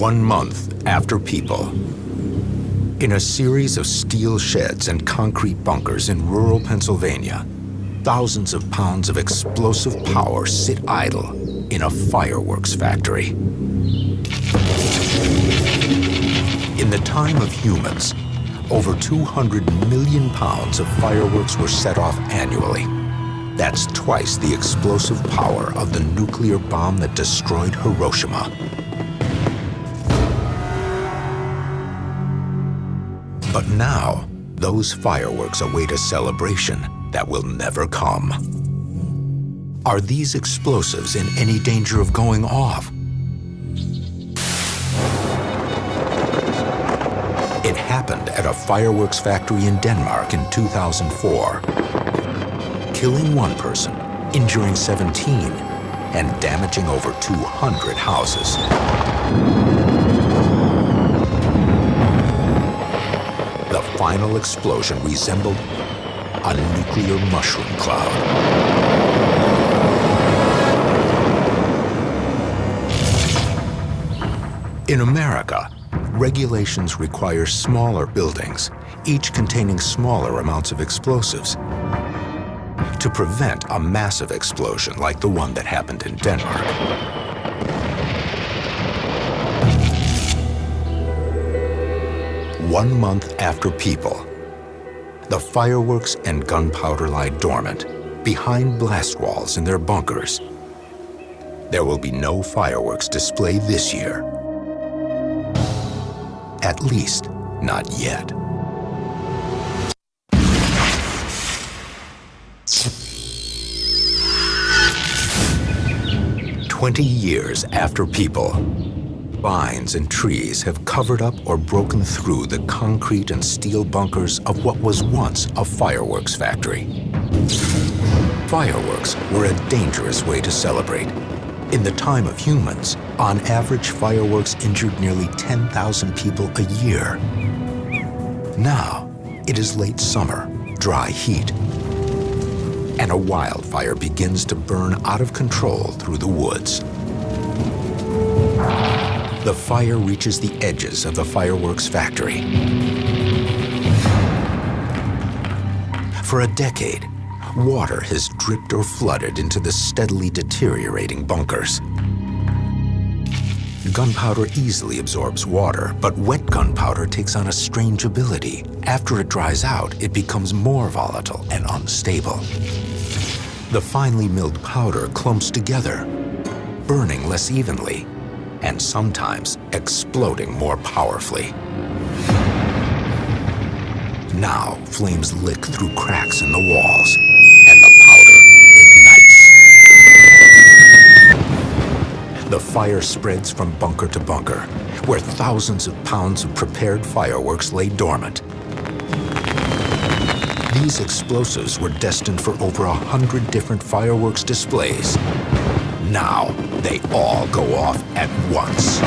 1 month after people. In a series of steel sheds and concrete bunkers in rural Pennsylvania, thousands of pounds of explosive power sit idle in a fireworks factory. In the time of humans, over 200 million pounds of fireworks were set off annually. That's twice the explosive power of the nuclear bomb that destroyed Hiroshima. But now, those fireworks await a celebration that will never come. Are these explosives in any danger of going off? It happened at a fireworks factory in Denmark in 2004, killing 1 person, injuring 17, and damaging over 200 houses. The final explosion resembled a nuclear mushroom cloud. In America, regulations require smaller buildings, each containing smaller amounts of explosives, to prevent a massive explosion like the one that happened in Denmark. One month after people, the fireworks and gunpowder lie dormant behind blast walls in their bunkers. There will be no fireworks display this year. At least, not yet. "20 years after people, vines and trees have covered up or broken through the concrete and steel bunkers of what was once a fireworks factory. Fireworks were a dangerous way to celebrate. In the time of humans, on average, fireworks injured nearly 10,000 people a year. Now, it is late summer, dry heat, and a wildfire begins to burn out of control through the woods. The fire reaches the edges of the fireworks factory. For a decade, water has dripped or flooded into the steadily deteriorating bunkers. Gunpowder easily absorbs water, but wet gunpowder takes on a strange ability. After it dries out, it becomes more volatile and unstable. The finely milled powder clumps together, burning less evenly, and sometimes exploding more powerfully. Now, flames lick through cracks in the walls, and the powder ignites. The fire spreads from bunker to bunker, where thousands of pounds of prepared fireworks lay dormant. These explosives were destined for over 100 different fireworks displays. Now, they all go off at once.